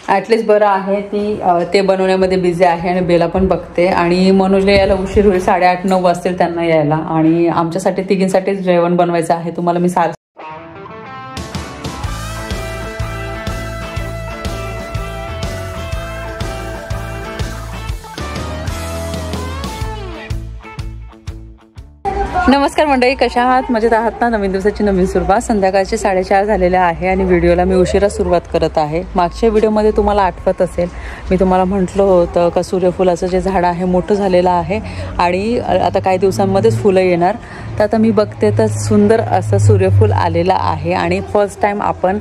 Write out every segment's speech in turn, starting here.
At least बरं आहे ती ते बनवण्यामध्ये बिझी आहे आणि बेला पण बघते. आणि मनोजला यायला उशीर होईल, 8:30-9 वाजतील त्यांना यायला. आणि आमच्यासाठी तिघींसाठीच जेवण बनवायचं आहे. तुम्हाला मी नमस्कार मंडळी, कशा आहात? मजेत आहात ना? नवीन दिवसाची नवीन सुरुवात. संध्याकाळचे 4:30 झालेले आहे आणि व्हिडिओला मी उशिरा सुरुवात करत आहे. मागच्या व्हिडिओमध्ये तुम्हाला आठवत असेल, मी तुम्हाला म्हटलं होतं का सूर्यफुलाचं जे झाड आहे मोठं झालेलं आहे आणि आता काही दिवसांमध्येच फुलं येणार. तर आता मी बघते तर सुंदर असं सूर्यफूल आलेलं आहे. आणि फर्स्ट टाईम आपण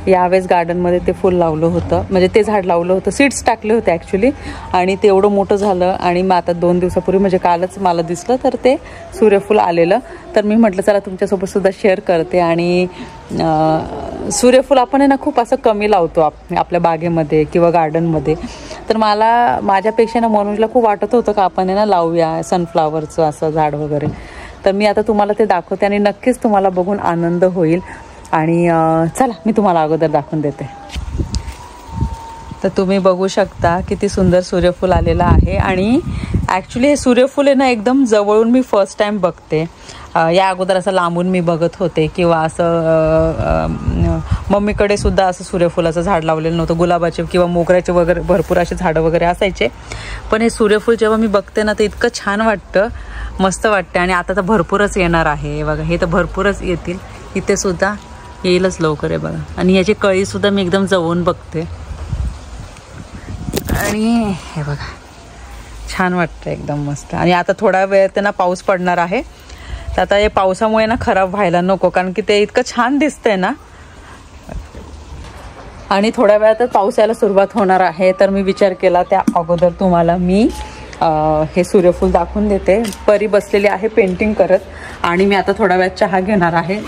यावेळेस गार्डनमध्ये ते फूल लावलं होतं, म्हणजे ते झाड लावलं होतं. सीड्स टाकले होते ॲक्च्युली. आणि ते एवढं मोठं झालं आणि मग आता 2 दिवसापूर्वी म्हणजे कालच मला दिसलं तर ते सूर्यफूल आलेलं. तर मी म्हटलं चला तुमच्यासोबत सुद्धा शेअर करते. आणि सूर्यफूल आपण आहे ना खूप असं कमी लावतो आपल्या बागेमध्ये किंवा गार्डनमध्ये. तर मला माझ्यापेक्षा ना मनोजला खूप वाटत होतं का आपण आहे ना लावूया सनफ्लावरचं असं झाड वगैरे. तर मी आता तुम्हाला ते दाखवते आणि नक्कीच तुम्हाला बघून आनंद होईल. आणि चला मी तुम्हाला अगोदर दाखवून देते. तर तुम्ही बघू शकता किती सुंदर सूर्यफूल आलेलं आहे. आणि ॲक्च्युली हे सूर्यफूल आहे ना एकदम जवळून मी फर्स्ट टाईम बघते. या अगोदर असं लांबून मी बघत होते किंवा असं मम्मीकडे सुद्धा असं सूर्यफुलाचं झाड लावलेलं नव्हतं. गुलाबाचे किंवा मोगऱ्याचे वगैरे भरपूर असे झाडं वगैरे असायचे. पण हे सूर्यफूल जेव्हा मी बघते ना तर इतकं छान वाटतं, मस्त वाटते. आणि आता तर भरपूरच येणार आहे बघा, हे तर भरपूरच येतील. इथे सुद्धा येईलच लवकर आहे बघा. आणि याची कळीसुद्धा मी एकदम जवळून बघते. आणि हे बघा छान वाटतं एकदम मस्त. आणि आता थोडा वेळ त्यांना पाऊस पडणार आहे. तर आता हे पावसामुळे ना खराब व्हायला नको, कारण की ते इतकं छान दिसतंय ना. आणि थोड्या वेळात पाऊस यायला सुरुवात होणार आहे. तर मी विचार केला त्या अगोदर तुम्हाला मी हे सूर्यफूल दाखवून देते. परी बसलेली आहे पेंटिंग करत. आणि मी आता थोड्या वेळात चहा घेणार आहे.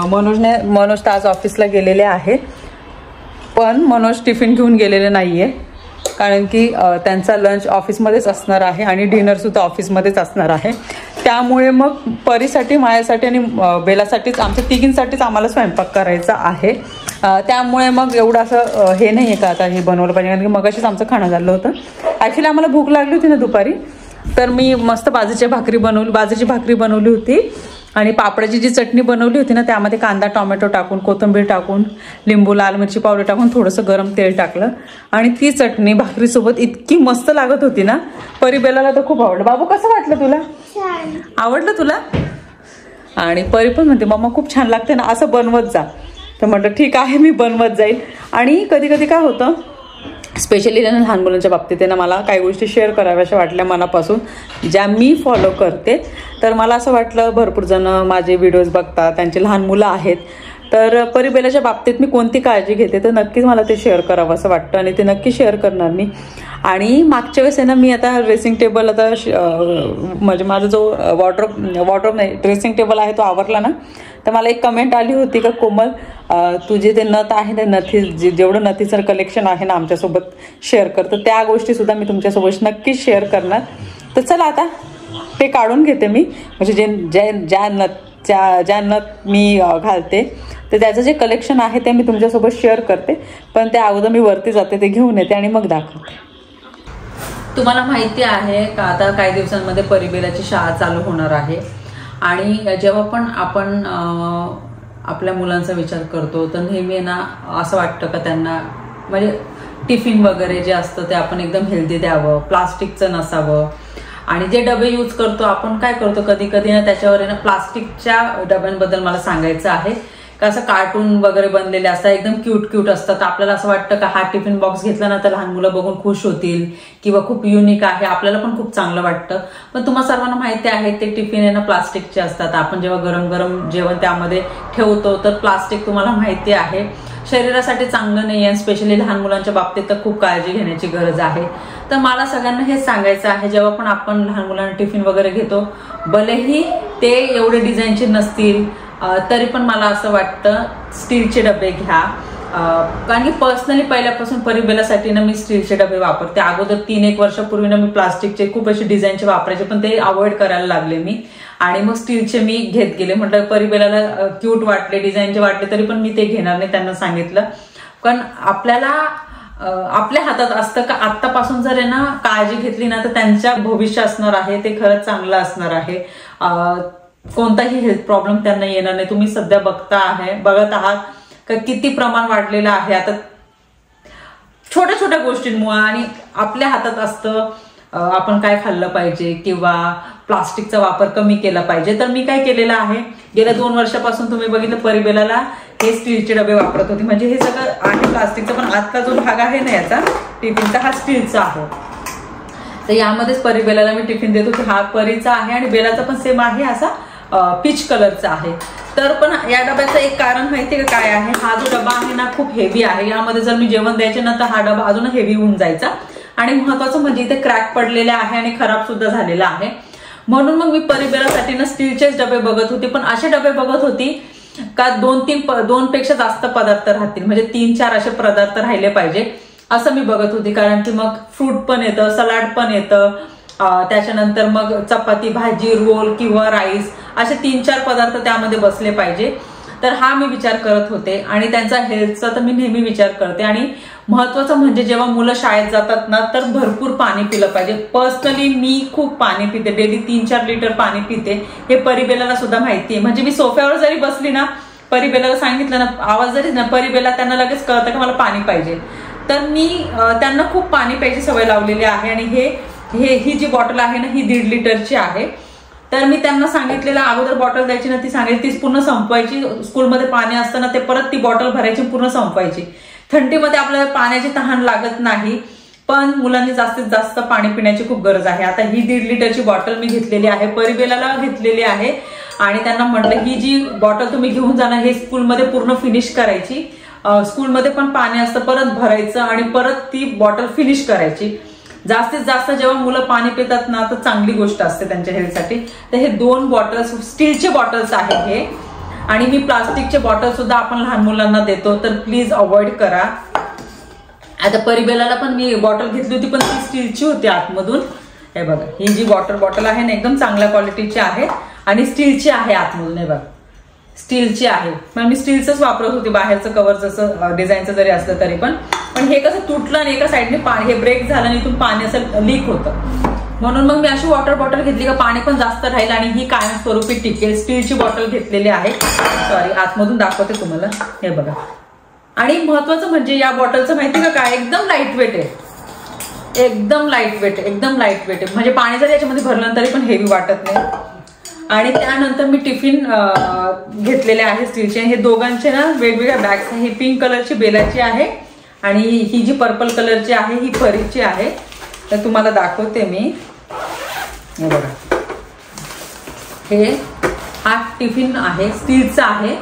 मनोज तर आज ऑफिसला गेलेले आहे, पण मनोज टिफिन घेऊन गेलेले नाही आहे, कारण की त्यांचा लंच ऑफिसमध्येच असणार आहे आणि डिनरसुद्धा ऑफिसमध्येच असणार आहे. त्यामुळे मग परीसाठी, माझ्यासाठी आणि बेलासाठीच, आमच्या तिघींसाठीच आम्हाला स्वयंपाक करायचा आहे. त्यामुळे मग एवढं असं हे नाही आहे का आता हे बनवलं पाहिजे, कारण की मगाशीच आमचं खाणं झालं होतं. ॲक्च्युली आम्हाला भूक लागली होती ना दुपारी, तर मी मस्त बाजरीची भाकरी बनवली होती. आणि पापडाची जी चटणी बनवली होती ना त्यामध्ये कांदा टोमॅटो टाकून, कोथिंबीर टाकून, लिंबू, लाल मिरची पावडर टाकून थोडंसं गरम तेल टाकलं. आणि ती चटणी भाकरीसोबत इतकी मस्त लागत होती ना. परी बेलाला तर खूप आवडलं. बाबू कसं वाटलं तुला? आवडलं तुला? आणि परी पण म्हणते मम्मा खूप छान लागते ना, असं बनवत जा. तर म्हटलं ठीक आहे मी बनवत जाईल. आणि कधी कधी काय होतं, स्पेशली त्यांना लहान मुलांच्या बाबतीत त्यांना मला काही गोष्टी शेअर कराव्याशा वाटल्या मनापासून, ज्या मी फॉलो करते. तर मला असं वाटलं भरपूर जण माझे व्हिडिओज बघतात, त्यांची लहान मुलं आहेत. तर परिबेलाच्या बाबतीत मी कोणती काळजी घेते तर नक्कीच मला ते शेअर करावं असं वाटतं आणि ते नक्की शेअर करणार मी. आणि मागच्या वेळेस आहे ना मी आता ड्रेसिंग टेबल आता म्हणजे माझा जो वॉर्डरोब नाही ड्रेसिंग टेबल आहे तो आवरला ना, तर मला एक कमेंट आली होती का कोमल तुझे ते नथ आहे ते नथी जेवढं नथीचं कलेक्शन आहे ना आमच्यासोबत शेअर कर. तर त्या गोष्टीसुद्धा मी तुमच्यासोबत नक्कीच शेअर करणार. तर चला आता ते काढून घेते मी, म्हणजे ज्या नथ मी घालते तर त्याचं जे कलेक्शन आहे ते मी तुमच्यासोबत शेअर करते. पण त्या अगोदर मी वरती जाते, ते घेऊन येते आणि मग दाखवते. तुम्हाला माहिती आहे का आता काही दिवसांमध्ये परिबेलाची शाळा चालू होणार आहे. आणि जेव्हा पण आपण आपल्या मुलांचा विचार करतो तर नेहमी ना असं वाटतं का त्यांना म्हणजे टिफिन वगैरे जे असतं ते आपण एकदम हेल्दी द्यावं, प्लास्टिकचं नसावं. आणि जे डबे यूज करतो आपण काय करतो कधी कधी ना त्याच्यावर ना प्लास्टिकच्या डब्यांबद्दल मला सांगायचं आहे. का असं कार्टून वगैरे बनलेले असतात, एकदम क्यूट असतात. आपल्याला असं वाटतं का हा टिफिन बॉक्स घेतला ना तर लहान मुलं बघून खुश होतील किंवा खूप युनिक आहे, आपल्याला पण खूप चांगलं वाटतं. पण तुम्हाला सर्वांना माहिती आहे ते टिफिन आहे ना प्लास्टिकचे असतात. आपण जेव्हा गरम जेवण त्यामध्ये ठेवतो तर प्लास्टिक तुम्हाला माहिती आहे शरीरासाठी चांगलं नाही आहे. स्पेशली लहान मुलांच्या बाबतीत तर खूप काळजी घेण्याची गरज आहे. तर मला सगळ्यांना हेच सांगायचं आहे, जेव्हा पण आपण लहान मुलांना टिफिन वगैरे घेतो भलेही ते एवढे डिझाईनचे नसतील तरी पण मला असं वाटतं स्टीलचे डबे घ्या. कारण की पर्सनली पहिल्यापासून परिबेलासाठी ना मी स्टीलचे डबे वापरते. अगोदर 3-1 वर्षापूर्वी ना मी प्लास्टिकचे खूप असे डिझाईनचे वापरायचे, पण ते अवॉइड करायला लागले मी. आणि मग स्टीलचे मी घेत गेले. म्हटलं परिबेलाला क्यूट वाटले, डिझाईनचे वाटले तरी पण मी ते घेणार नाही, त्यांना सांगितलं. कारण आपल्याला आपल्या हातात असतं का आत्तापासून जर आहे ना काळजी घेतली ना तर त्यांच्या भविष्य असणार आहे ते खरंच चांगलं असणार आहे. कोणताही हेल्थ प्रॉब्लेम त्यांना येणार नाही. तुम्ही सध्या बघत आहात का किती प्रमाण वाढलेलं आहे आता छोट्या छोट्या गोष्टींमुळे. आणि आपल्या हातात असतं आपण काय खाल्लं पाहिजे किंवा प्लास्टिकचा वापर कमी केला पाहिजे. तर मी काय केलेलं आहे, गेल्या 2 वर्षापासून तुम्ही बघितलं परिबेलाला हे स्टीलचे डबे वापरत होते. म्हणजे हे सगळं आहे प्लास्टिकचा, पण आतला जो भाग आहे ना याचा टिफिनचा हा स्टीलचा आहे. तर यामध्येच परिबेलाला मी टिफिन देत होते. हा परीचा आहे आणि बेलाचा पण सेम आहे, असा पीच कलरचा आहे. तर पण या डब्याचं एक कारण माहितीये का काय आहे, हा जो डबा आहे ना खूप हेवी आहे. यामध्ये जर मी जेवण द्यायचे ना तर हा डबा अजून हेवी होऊन जायचा. आणि महत्वाचं म्हणजे इथे क्रॅक पडलेले आहे आणि खराब सुद्धा झालेला आहे. म्हणून मग मी परिबेलासाठी ना स्टीलचेच डबे बघत होते. पण असे डबे बघत होती का 2 पेक्षा जास्त पदार्थ राहतील, म्हणजे 3-4 असे पदार्थ राहिले पाहिजे असं मी बघत होती. कारण की मग फ्रूट पण येतं, सलाड पण येतं, त्याच्यानंतर मग चपाती भाजी रोल किंवा राईस असे 3-4 पदार्थ त्यामध्ये बसले पाहिजे. तर हा मी विचार करत होते. आणि त्यांचा हेल्थचा तर मी नेहमी विचार करते. आणि महत्वाचं म्हणजे जेव्हा मुलं शाळेत जातात ना तर भरपूर पाणी पिलं पाहिजे. पर्सनली मी खूप पाणी पिते, डेली 3-4 लिटर पाणी पिते. हे परिबेलाला सुद्धा माहिती आहे. म्हणजे मी सोफ्यावर जरी बसली ना, परिबेलाला सांगितलं ना, आवाज जरी ना, परिबेला त्यांना लगेच कळतं की मला पाणी पाहिजे. तर मी त्यांना खूप पाणी प्यायची सवय लावलेली आहे. आणि ही जी बॉटल आहे ना ही 1.5 लिटरची आहे. तर मी त्यांना सांगितलेलं अगोदर बॉटल द्यायची ना ती सांगितली तीच पूर्ण संपवायची. स्कूलमध्ये पाणी असताना ते परत ती बॉटल भरायची पूर्ण संपवायची. थंडीमध्ये आपल्याला पाण्याची तहान लागत नाही, पण मुलांनी जास्तीत जास्त पाणी पिण्याची खूप गरज आहे. आता ही 1.5 लिटरची बॉटल मी घेतलेली आहे, परिबेलाला घेतलेली आहे. आणि त्यांना म्हटलं ही जी बॉटल तुम्ही घेऊन जाणार हे स्कूलमध्ये पूर्ण फिनिश करायची. स्कूलमध्ये पण पाणी असतं, परत भरायचं आणि परत ती बॉटल फिनिश करायची. जास्तीत जास्त जेव्हा मुलं पाणी पितात ना तर चांगली गोष्ट असते त्यांच्या हेल्थसाठी. तर हे 2 बॉटल्स स्टीलचे बॉटल्स आहेत हे. आणि मी प्लास्टिकचे बॉटल सुद्धा आपण लहान मुलांना देतो, तर प्लीज अवॉइड करा. आता परिबेलाला पण मी बॉटल घेतली होती पण ती स्टीलची होती आतमधून. हे बघा ही जी बॉटल आहे ना एकदम चांगल्या क्वालिटीची आहे आणि स्टीलची आहे आतमधून. हे बघा स्टीलची आहे. मग मी स्टीलचंच वापरत होती, बाहेरचं कव्हर जसं डिझाईनचं जरी असलं तरी पण हे कसं तुटलं आणि एका साईडने पाणी हे ब्रेक झालं आणि इथून पाणी असं लीक होतं. म्हणून मग मी अशी वॉटर बॉटल घेतली का पाणी पण जास्त राहील आणि ही कायमस्वरूपी टिकेल. स्टीलची बॉटल घेतलेली आहे. सॉरी आतमधून दाखवते तुम्हाला. हे बघा. आणि महत्वाचं म्हणजे या बॉटलचं माहिती का काय, एकदम लाईट वेट आहे. एकदम लाईट वेट आहे. म्हणजे पाणी जर याच्यामध्ये भरलं तरी पण हेवी वाटत नाही. आणि त्यानंतर मी टिफिन घेतलेले आहे स्टीलचे. हे दोघांचे ना वेगवेगळ्या बॅग्स आहे. ही पिंक कलरची बेलाची आहे आणि ही जी पर्पल कलरची आहे ही परीची आहे. तर तुम्हाला दाखवते मी. हे बघा हे हा टिफिन आहे, स्टीलचा आहे.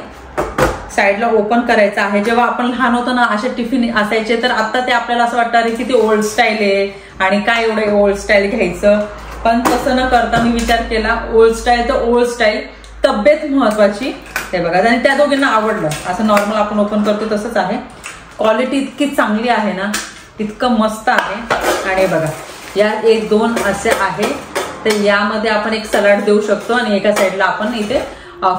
साईडला ओपन करायचा आहे. जेव्हा आपण लहान होतो ना असे टिफिन असायचे, तर आता ते आपल्याला असं वाटतं अरे किती ओल्ड स्टाईल आहे आणि काय एवढं ओल्ड स्टाईल घ्यायचं. पण तसं न करता मी विचार केला ओल्ड स्टाईल तर ओल्ड स्टाईल, तब्येत महत्वाची. हे बघा आणि त्या दोघींना आवडलं. असं नॉर्मल आपण ओपन करतो तसंच आहे. क्वालिटी इतकी चांगली आहे ना, इतकं मस्त आहे. आणि बघा या 1-2 असे आहे. तर यामध्ये आपण एक सलाड देऊ शकतो आणि एका साईडला आपण इथे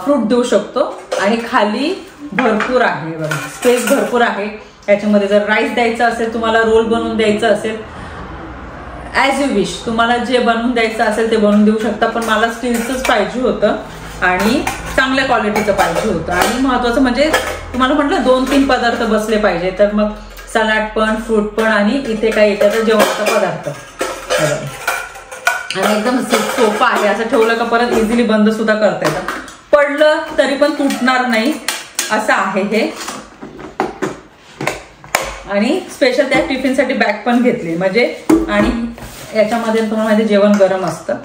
फ्रूट देऊ शकतो. आणि खाली भरपूर आहे बघा, स्पेस भरपूर आहे. याच्यामध्ये जर राईस द्यायचं असेल, तुम्हाला रोल बनवून द्यायचं असेल, ॲज यू विश, तुम्हाला जे बनवून द्यायचं असेल ते बनवून देऊ शकता. पण मला स्टीलचंच पाहिजे होतं आणि चांगल्या क्वालिटीचं पाहिजे होतं. आणि महत्वाचं म्हणजे तुम्हाला म्हटलं 2-3 पदार्थ बसले पाहिजे. तर मग सलाड पण, फ्रूट पण आणि इथे काय येतं जेवणाचा पदार्थ. आणि एकदम सोपा आहे. असं ठेवलं का परत इझिली बंद सुद्धा करता येतं. पडलं तरी पण तुटणार नाही असं आहे हे. आणि स्पेशल त्या टिफिनसाठी बॅग पण घेतली म्हणजे. आणि याच्यामध्ये तुम्हाला माहिती जेवण गरम असतं.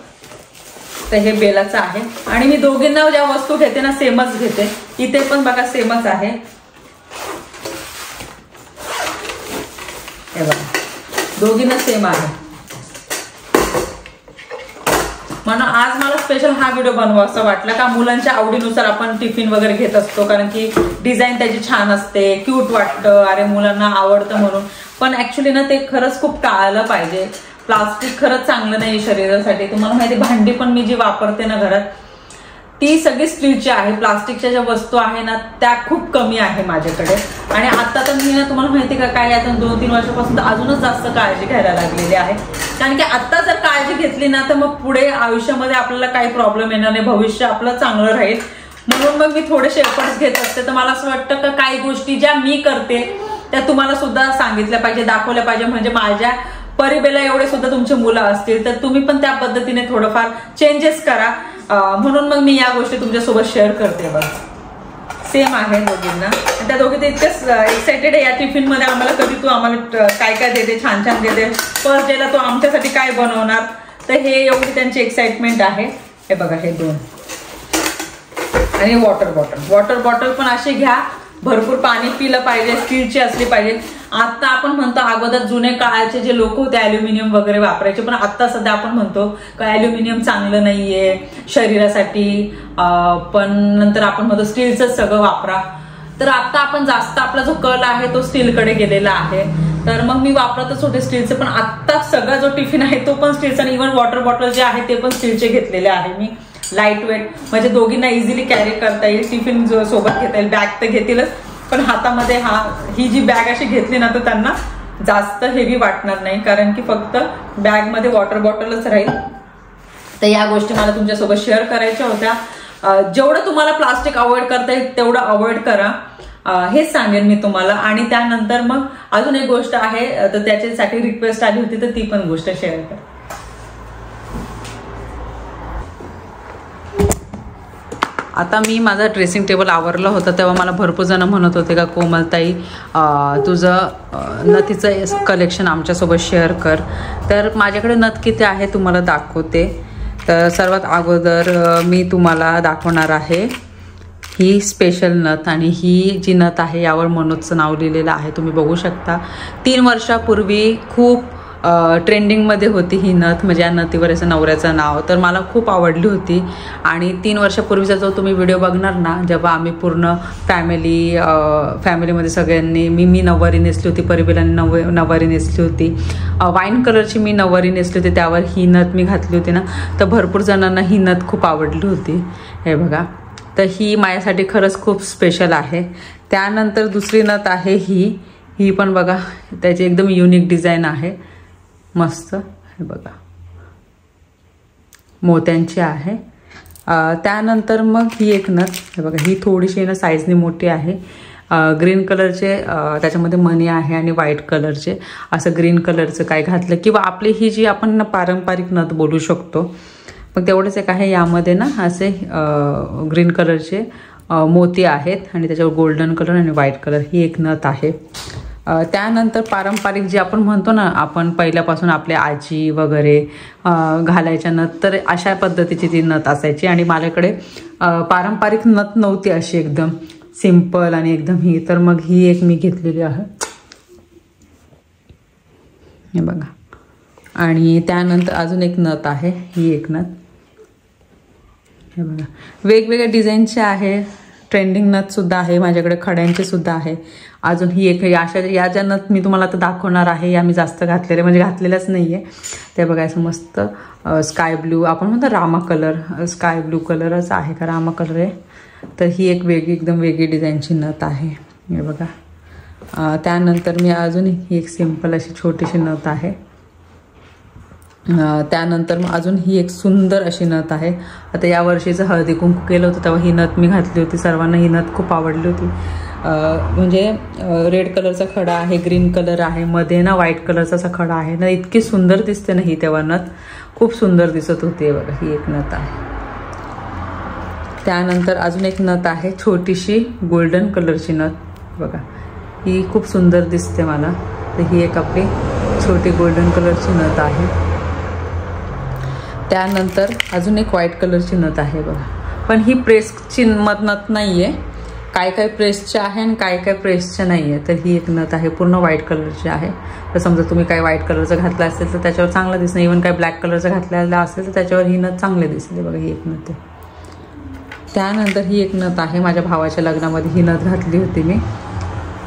तर हे बेलाचं आहे. आणि मी दोघींना ज्या वस्तू घेते ना सेमच घेते. इथे पण बघा सेमच आहे. हे बघा दोघींना सेम आहे. म्हणून आज मला स्पेशल हा व्हिडिओ बनवा असं वाटलं का मुलांच्या आवडीनुसार आपण टिफिन वगैरे घेत असतो. कारण की डिझाईन त्याची छान असते, क्यूट वाटतं, अरे मुलांना आवडतं म्हणून. पण ऍक्च्युली ना ते खरंच खूप टाळलं पाहिजे. प्लास्टिक खरंच चांगलं नाही शरीरासाठी. तुम्हाला माहिती भांडी पण मी जी वापरते ना घरात ती सगळी स्टीलची आहे. प्लास्टिकच्या ज्या वस्तू आहे ना त्या खूप कमी आहे माझ्याकडे. आणि आता तर मी ना तुम्हाला माहिती का काय, आता 2-3 वर्षापासून तर अजूनच जास्त काळजी घ्यायला लागलेली आहे. कारण की आता जर काळजी घेतली ना तर मग पुढे आयुष्यामध्ये आपल्याला काही प्रॉब्लेम येणार नाही, भविष्य आपलं चांगलं राहील. म्हणून मग मी थोडेसे एफर्ट्स घेत असते. तर मला असं वाटतं की काही गोष्टी ज्या मी करते त्या तुम्हाला सुद्धा सांगितल्या पाहिजे, दाखवल्या पाहिजे. म्हणजे माझ्या परिबेला एवढे सुद्धा तुमचे मुलं असतील तर तुम्ही पण त्या पद्धतीने थोडंफार चेंजेस करा. म्हणून मग मी या गोष्टी तुमच्यासोबत शेअर करते. बघ सेम आहे दोघींना. त्या दोघी तर इतकंच एक्साइटेड आहे या टिफिन मध्ये. आम्हाला कधी तू आम्हाला काय काय देते, छान छान देते, फर्स्ट डेला तू आमच्यासाठी काय बनवणार. तर हे एवढी त्यांची एक्साइटमेंट आहे. हे बघा हे 2 आणि वॉटर बॉटल पण अशी घ्या, भरपूर पाणी पिलं पाहिजे, स्टीलची असली पाहिजे. आता आपण म्हणतो अगोदर जुने काळाचे जे लोक होते अल्युमिनियम वगैरे वापरायचे, पण आता सध्या आपण म्हणतो की अल्युमिनियम चांगलं नाहीये शरीरासाठी. पण नंतर आपण म्हणतो स्टीलच सगळं वापरा. तर आता आपण जास्त आपला जो कल आहे तो स्टीलकडे गेलेला आहे. तर मग मी वापरतच होते स्टीलचं, पण आता सगळा जो टिफिन आहे तो पण स्टीलचा. आणि इव्हन वॉटर बॉटल जे आहे ते पण स्टीलचे घेतलेले आहे मी. लाईट वेट म्हणजे दोघींना इझिली कॅरी करता येईल. टिफिन सोबत घेता येईल. बॅग तर घेतीलच, पण हातामध्ये ही जी बॅग अशी घेतली ना तर त्यांना जास्त हेवी वाटणार नाही, कारण की फक्त बॅग मध्ये वॉटर बॉटलच राहील. तर या गोष्टी मला तुमच्यासोबत शेअर करायच्या होत्या. जेवढं तुम्हाला प्लास्टिक अवॉइड करता येईल तेवढं अवॉइड करा, हेच सांगेन मी तुम्हाला. आणि त्यानंतर मग अजून एक गोष्ट आहे, तर त्याच्यासाठी रिक्वेस्ट आली होती तर ती पण गोष्ट शेअर करा. आता मी माझा ड्रेसिंग टेबल आवरला होता तेव्हा मला भरपूर जण म्हणत होते का कोमलताई तुझं नथीचं कलेक्शन आमच्यासोबत शेअर कर. तर माझ्याकडे नथ किती आहे तुम्हाला दाखवते. तर सर्वात अगोदर मी तुम्हाला दाखवणार आहे ही स्पेशल नथ. आणि ही जी नथ आहे यावर मनोजचं नाव लिहिलेलं आहे, तुम्ही बघू शकता. 3 वर्षापूर्वी खूप ट्रेंडिंगमध्ये होती ही नथ, म्हणजे या नथीवर असं नवऱ्याचं नाव. तर मला खूप आवडली होती. आणि 3 वर्षापूर्वीचा जो तुम्ही व्हिडिओ बघणार ना, जेव्हा आम्ही पूर्ण फॅमिलीमध्ये सगळ्यांनी मी नववारी नेसली होती, परिबेलांनी नववारी नेसली होती, वाईन कलरची मी नववारी नेसली होती, त्यावर ही नथ मी घातली होती ना, तर भरपूर जणांना ही नथ खूप आवडली होती. हे बघा, तर ही माझ्यासाठी खरंच खूप स्पेशल आहे. त्यानंतर दुसरी नथ आहे ही पण बघा, त्याची एकदम युनिक डिझाईन आहे, मस्त. हे बघा मोत्यांची आहे. त्यानंतर मग ही एक नथ, हे बघा, ही थोडीशी ना साईजने मोठी आहे. ग्रीन कलरचे त्याच्यामध्ये मणी आहे आणि व्हाईट कलरचे. असं ग्रीन कलरचं काय घातलं किंवा आपली ही जी आपण पारंपरिक नथ बोलू शकतो. मग तेवढंच एक आहे, यामध्ये ना असे ग्रीन कलरचे मोती आहेत आणि त्याच्यावर गोल्डन कलर आणि व्हाईट कलर. ही एक नथ आहे. त्यानंतर पारंपरिक जे आपण म्हणतो ना, आपण पहिल्यापासून आपल्या आजी वगैरे घालायच्या नथ, तर अशा पद्धतीची ती नथ असायची. आणि माझ्याकडे पारंपरिक नथ नव्हती अशी एकदम सिंपल आणि एकदम ही, तर मग ही एक मी घेतलेली आहे. हे बघा. आणि त्यानंतर अजून एक नथ आहे, ही एक नथ. हे बघा, वेगवेगळ्या डिझाईनचे आहे. ट्रेंडिंग नथ सुद्धा आहे माझ्याकडे, खड्यांचे सुद्धा आहे. अजून ही एक या ज्या नथ मी तुम्हाला आता दाखवणार आहे या मी जास्त घातलेल्या म्हणजे घातलेल्याच नाही आहे. ते बघायचं मस्त स्काय ब्लू, आपण म्हणतो रामा कलर, स्काय ब्लू कलरच आहे का रामा कलर आहे. तर ही एक एकदम वेगळी डिझाईनची नथ आहे. हे बघा. त्यानंतर मी अजून ही एक सिंपल अशी छोटीशी नथ आहे. त्यानंतर मग अजून ही एक सुंदर अशी नथ आहे. आता या वर्षीचं हळदी कुंकू केलं होतं तेव्हा ही नथ मी घातली होती. सर्वांना ही नथ खूप आवडली होती. म्हणजे रेड कलरचा खडा आहे, ग्रीन कलर आहे, मध्ये ना व्हाईट कलरचा असा खडा आहे ना, इतकी सुंदर दिसते ना ही तेव्हा नथ, खूप सुंदर दिसत होती. बघा, ही एक नथ आहे. त्यानंतर अजून एक नथ आहे, छोटीशी गोल्डन कलरची नथ. बघा, ही खूप सुंदर दिसते मला. तर ही एक आपली छोटी गोल्डन कलरची नथ आहे. त्यानंतर अजून एक व्हाईट कलरची नथ आहे बघा, पण ही प्रेसची नथ नाही आहे. काय काय प्रेसच्या आहे आणि काय काय प्रेसच्या नाही आहे. तर ही एक नथ आहे, पूर्ण व्हाईट कलरची आहे. तर समजा तुम्ही काय व्हाईट कलरचं घातलं असेल तर त्याच्यावर चांगलं दिसतं. इव्हन काय ब्लॅक कलरचं घातलेलं असेल तर त्याच्यावर ही नथ चांगली दिसते. बघा, ही एक नथ आहे. त्यानंतर ही एक नथ आहे, माझ्या भावाच्या लग्नामध्ये ही नथ घातली होती मी,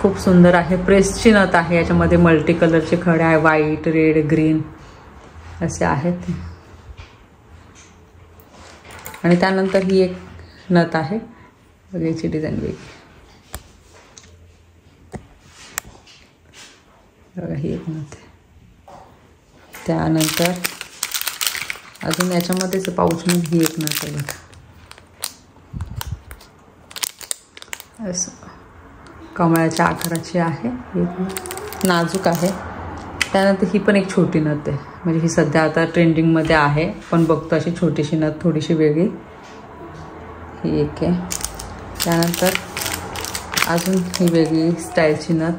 खूप सुंदर आहे. प्रेसची नथ आहे, याच्यामध्ये मल्टी कलरचे खडे आहे, व्हाईट, रेड, ग्रीन असे आहेत. आणि त्यानंतर ही एक नथ आहे बघायची डिझाईन वेगळी बघा ही एक नथ आहे. त्यानंतर अजून याच्यामध्येच पाऊचमध्ये ही एक नथ आहे बघा असं कमळाच्या आकाराची आहे नाजूक आहे. त्यानंतर ही पण एक छोटी नथ आहे म्हणजे ही सध्या आता ट्रेंडिंगमध्ये आहे पण बघतो अशी छोटीशी नथ थोडीशी वेगळी ही एक आहे. त्यानंतर अजून ही वेगळी स्टाईलची नथ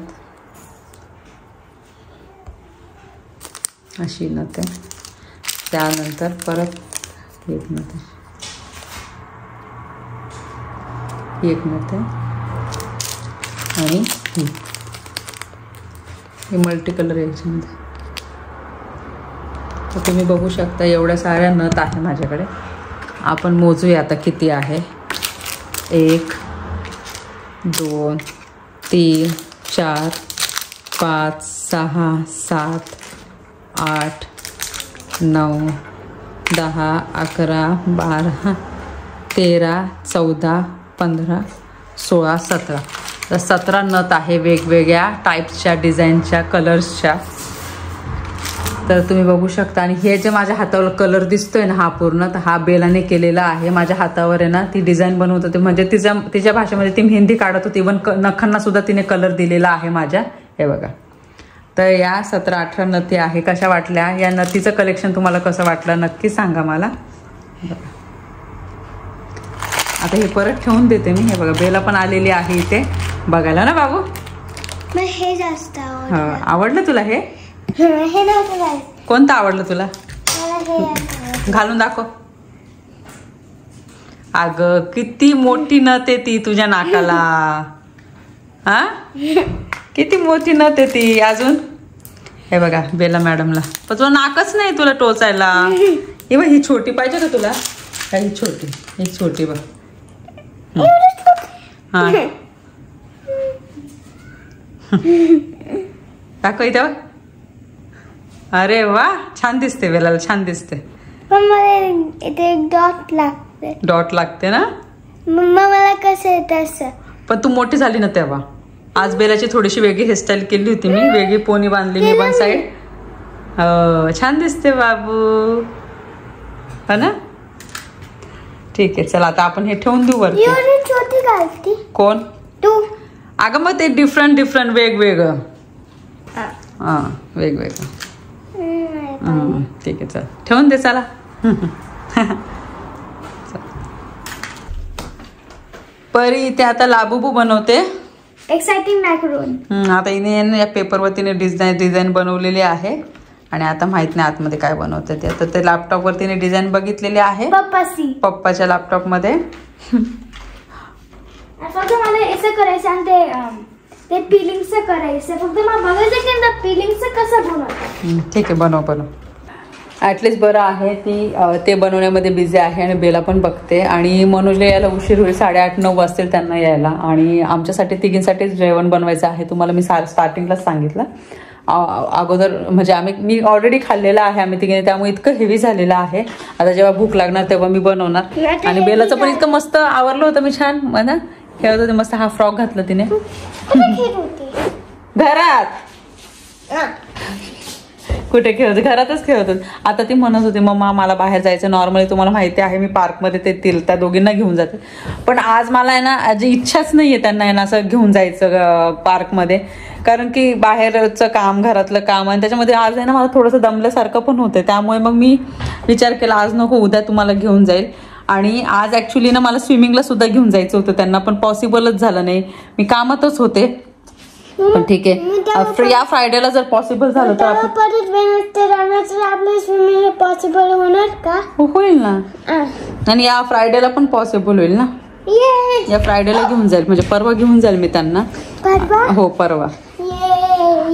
अशी नथ आहे. त्यानंतर परत एक नथ आहे ही एक नथ आहे आणि ही मल्टी कलर याच्यामध्ये. तर तुम्ही बघू शकता एवढ्या साऱ्या नथ आहे माझ्याकडे. आपण मोजूया आता किती आहे. 1 2 3 4 5 6 7 8 9 10 11 12 13 14 15 16 17 तर 17 नथ आहे वेगवेगळ्या टाईप्सच्या डिझाईनच्या कलर्सच्या. तर तुम्ही बघू शकता. आणि हे जे माझ्या हातावर कलर दिसतोय ना हा पूर्ण तर हा बेलाने केलेला आहे. माझ्या हातावर आहे ना ती डिझाईन बनवत होते म्हणजे तिच्या भाषेमध्ये ती मेहंदी काढत होती. इव्हन नखांना सुद्धा तिने कलर दिलेला आहे माझ्या. हे बघा. तर या 17-18 नथी आहे. कशा वाटल्या या नथीचं कलेक्शन तुम्हाला कसं वाटलं नक्की सांगा मला. आता हे परत ठेवून देते मी. हे बघा बेला पण आलेली आहे इथे बघायला ना बाबू. हे जास्त आवडलं तुला हे कोणतं आवडलं तुला घालून दाखव. अगं किती मोठी नथ आहे ती तुझ्या नाकाला. हा किती मोठी नथ आहे ती. अजून हे बघा बेला मॅडमला पण तुला नाकच नाही तुला टोचायला. हे बघ ही छोटी पाहिजे का तुला. ही छोटी बघ. हा दाखव इथे बघ. अरे वा छान दिसते बेलाला छान दिसते. पण मला इथे डॉट लागते. डॉट लागते ना मम्मा मला कसं आहे तसं. पण तू मोठी झाली ना तेव्हा. आज बेलाची थोडीशी वेगळी हेअरस्टाईल केली होती मी. वेगळी पोनी बांधली मी वन साईड. हो छान दिसते बाबू हा ना. ठीक आहे चला आता आपण हे ठेवून देऊ वरती. छोटी घालती कोण तू. अगं मग ते डिफरंट वेगवेगळं. हा वेगवेगळं. ठीक आहे चल ठेवून दे चला. परी इथे आता लाबूबू बनवते. एक्साइटिंग मॅकरोन. आता हिने या पेपरवर तिने डिझाईन बनवलेली आहे आणि आता माहित नाही आतमध्ये काय बनवते ते. आता ते लॅपटॉपवर तिने डिझाईन बघितलेली आहे पप्पाच्या लॅपटॉप मध्ये. फक्त मला असं करायचं आणि ते पिलिंगचं करायचं. फक्त मला बघायचं की पिलिंगचं कसं बनवतं. ठीक आहे बनव. ॲटलिस्ट बरं आहे ती ते बनवण्यामध्ये बिझी आहे आणि बेला पण बघते. आणि मनोजला यायला उशीर होईल 8:30-9 वाजतील त्यांना यायला. आणि आमच्यासाठी तिघींसाठीच जेवण बनवायचं आहे. तुम्हाला मी स्टार्टिंगलाच सांगितलं. अगोदर म्हणजे मी ऑलरेडी खाल्लेलं आहे आम्ही तिघीने त्यामुळे इतकं हेवी झालेलं आहे. आता जेव्हा भूक लागणार तेव्हा मी बनवणार. आणि बेलाचं पण इतकं मस्त आवरलं होतं मी छान मला खेळत होते मस्त. हा फ्रॉक घातला तिने घरात. कुठे खेळत घरातच खेळत होते. आता ती म्हणत होती मम्मा मला बाहेर जायचं. नॉर्मली तुम्हाला माहिती आहे मी पार्कमध्ये ते त्या दोघींना घेऊन जाते. पण आज मला आहे ना आज इच्छाच नाहीये त्यांना आहे ना असं घेऊन जायचं पार्कमध्ये. कारण की बाहेरचं काम घरातलं काम आणि त्याच्यामध्ये आज आहे ना मला थोडंसं दमल्यासारखं पण होतं. त्यामुळे मग मी विचार केला आज नको उद्या तुम्हाला घेऊन जाईल. आणि आज ॲक्च्युली ना मला स्विमिंगला सुद्धा घेऊन जायचं होतं त्यांना पण पॉसिबलच झालं नाही. मी कामातच होते. पण ठीक आहे या फ्रायडेला जर पॉसिबल झालं तर स्विमिंग पॉसिबल होणार का. होईल ना. आणि या फ्रायडेला पण पॉसिबल होईल ना. या फ्रायडेला घेऊन जाईल म्हणजे परवा घेऊन जाईल मी त्यांना. हो परवा.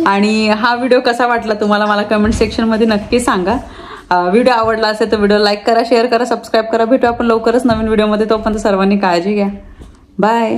आणि हा व्हिडिओ कसा वाटला तुम्हाला मला कमेंट सेक्शन मध्ये नक्की सांगा. व्हिडिओ आवडला असेल तर व्हिडिओ लाईक करा शेअर करा सबस्क्राईब करा. भेटू आपण लवकरच नवीन व्हिडिओमध्ये. तोपर्यंत सर्वांनी काळजी घ्या. बाय.